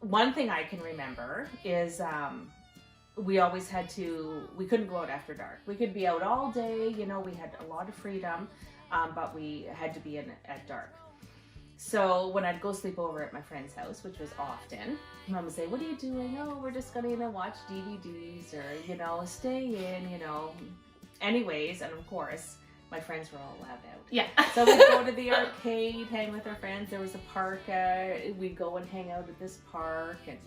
one thing I can remember is we always we couldn't go out after dark. We could be out all day, you know, we had a lot of freedom, but we had to be in at dark. So when I'd go sleep over at my friend's house, which was often, Mom would say, what are you doing? Oh, we're just going to watch DVDs or, you know, stay in, you know. Anyways, and of course, my friends were all allowed out. Yeah. So we'd go to the arcade, hang with our friends. There was a park. We'd go and hang out at this park. And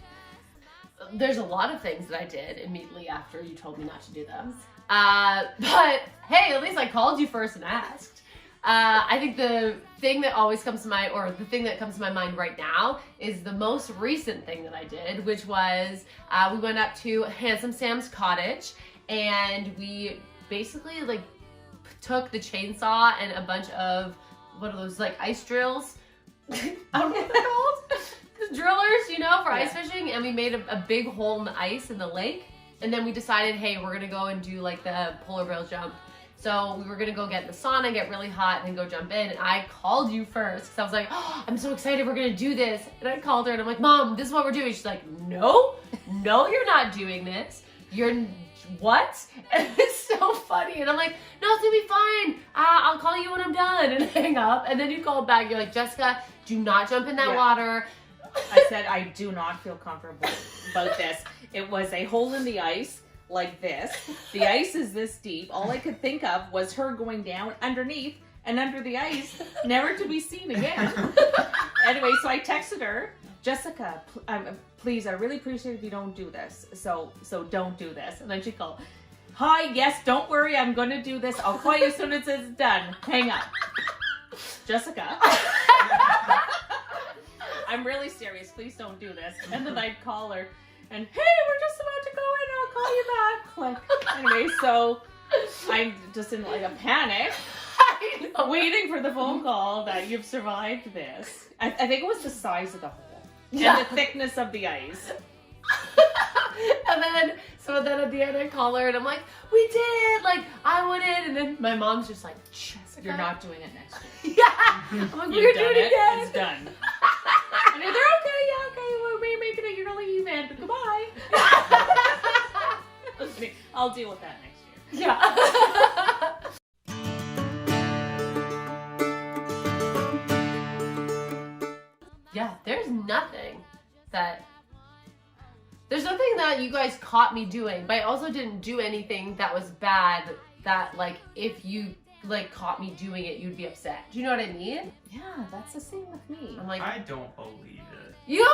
there's a lot of things that I did immediately after you told me not to do them. But hey, at least I called you first and asked. I think the thing that always comes to mind, or the thing that comes to my mind right now, is the most recent thing that I did, which was we went up to Handsome Sam's cottage, and we basically like took the chainsaw and a bunch of, what are those, like ice drills? I don't know what they're called. Drillers, you know, for ice fishing, and we made a big hole in the ice in the lake, and then we decided, hey, we're gonna go and do like the polar bear jump. So we were gonna go get in the sauna, get really hot, and then go jump in. And I called you first because I was like, oh, I'm so excited, we're gonna do this. And I called her and I'm like, Mom, this is what we're doing. She's like, no, you're not doing this. You're what? And it's so funny. And I'm like, no, it's gonna be fine. I'll call you when I'm done, and hang up. And then you called back. You're like, Jessica, do not jump in that water. I said, I do not feel comfortable about this. It was a hole in the ice. Like this. The ice is this deep. All I could think of was her going down underneath and under the ice, never to be seen again. Anyway, so I texted her, Jessica, please, I really appreciate if you don't do this. So don't do this. And then she called, hi, yes, don't worry, I'm going to do this. I'll call you as soon as it's done. Hang up. Jessica. I'm really serious. Please don't do this. And then I'd call her. And hey, we're just about to go in, I'll call you back. Click. Anyway, so I'm just in like a panic, waiting for the phone call that you've survived this. I think it was the size of the hole and the thickness of the ice. And then, so then at the end I call her and I'm like, we did it, like I won it. And then my mom's just like, Jessica, you're not doing it next year. Yeah. I'm like, we're doing it again. It's done. And they're okay, yeah, okay, we're making it, you're only even, goodbye. I'll deal with that next year. Yeah. Yeah, there's nothing that you guys caught me doing, but I also didn't do anything that was bad that, like, if you like caught me doing it, you'd be upset. Do you know what I mean? Yeah, that's the same with me. I'm like, I don't believe it. You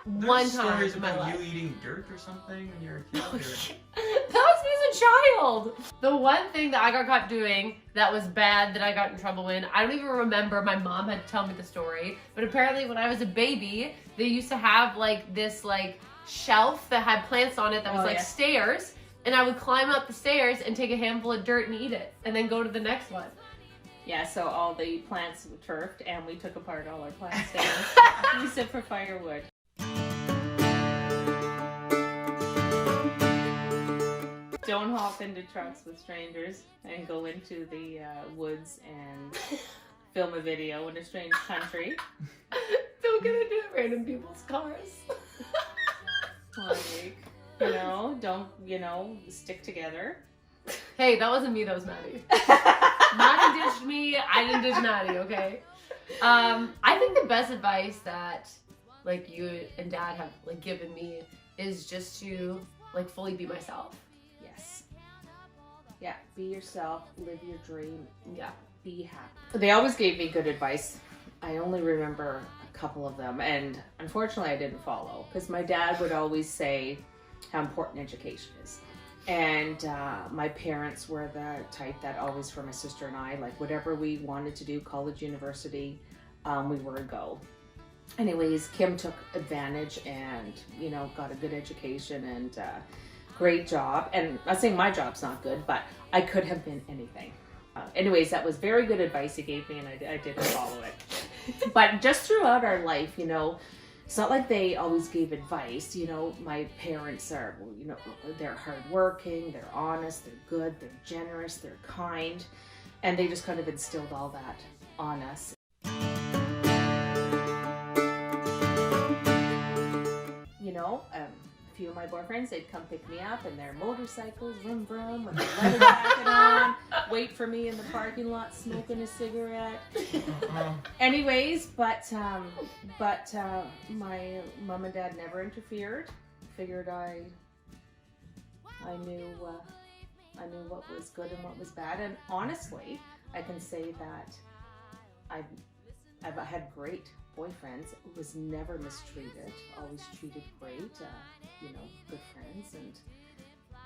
There's one time stories in my about life. you eating dirt or something when you were a kid. That was me as a child. The one thing that I got caught doing that was bad that I got in trouble in, I don't even remember. My mom had to tell me the story, but apparently when I was a baby, they used to have like this like shelf that had plants on it that was stairs, and I would climb up the stairs and take a handful of dirt and eat it, and then go to the next one. Yeah, so all the plants were turfed, and we took apart all our plant stands. We used it for firewood. Don't hop into trucks with strangers and go into the woods and film a video in a strange country. Don't get into random people's cars. Like, don't, stick together. Hey, that wasn't me, that was Maddie. Maddie ditched me, I didn't ditch Maddie, okay? I think the best advice that like you and Dad have like given me is just to like fully be myself. Yes. Yeah, be yourself, live your dream, Yeah. be happy. They always gave me good advice. I only remember a couple of them, and unfortunately I didn't follow, because my dad would always say how important education is. And my parents were the type that always, for my sister and I, like whatever we wanted to do, college, university, we were a go. Anyways, Kim took advantage and, got a good education and great job. And I'm not saying my job's not good, but I could have been anything. Anyways, that was very good advice he gave me, and I didn't follow it. But just throughout our life, it's not like they always gave advice. My parents are, they're hardworking, they're honest, they're good, they're generous, they're kind, and they just kind of instilled all that on us. a few of my boyfriends, they'd come pick me up in their motorcycles, vroom vroom, with their leather jacket on, wait for me in the parking lot smoking a cigarette. Anyways, but my mom and dad never interfered. Figured I knew what was good and what was bad, and honestly, I can say that I've had great boyfriends. Was never mistreated. Always treated great. Good friends, and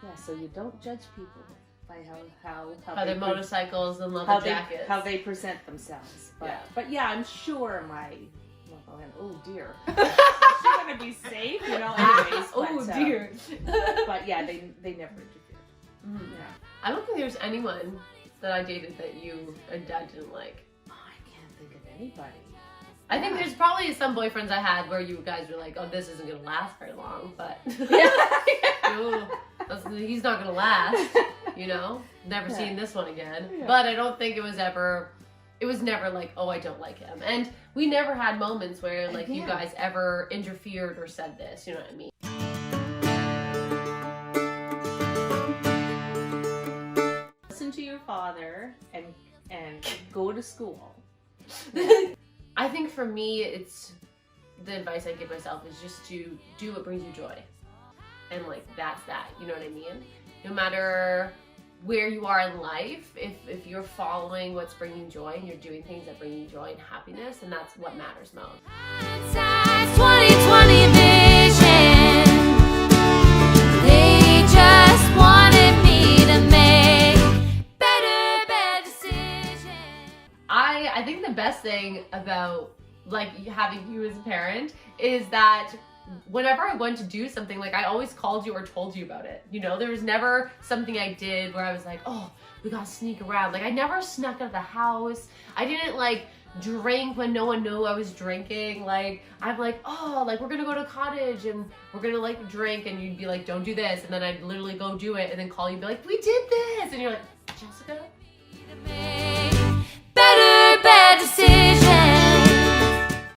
yeah. So you don't judge people by how their motorcycles and leather jackets. How they present themselves. But yeah, I'm sure oh dear. She's gonna be safe, anyways. Oh dear. But yeah, they never interfered. Mm-hmm. Yeah. I don't think there's anyone that I dated that you and dad didn't like. Oh, I can't think of anybody. I think there's probably some boyfriends I had where you guys were like, oh, this isn't gonna last very long, but ooh, he's not gonna last, never seen this one again. Yeah. But I don't think it was never like, oh, I don't like him. And we never had moments where like you guys ever interfered or said this, you know what I mean? Listen to your father and go to school. I think for me, it's the advice I give myself is just to do what brings you joy. And like, that's that, you know what I mean? No matter where you are in life, if you're following what's bringing joy and you're doing things that bring you joy and happiness, and that's what matters most. 2020 vision. They just wanted me to make better decisions. I think the best thing about like having you as a parent is that whenever I went to do something, like I always called you or told you about it. There was never something I did where I was like, oh, we gotta sneak around. Like I never snuck out of the house. I didn't like drink when no one knew I was drinking. Like I'm like, oh, like we're gonna go to a cottage and we're gonna like drink, and you'd be like, don't do this, and then I'd literally go do it and then call you and be like, we did this, and you're like, Jessica? Better decisions.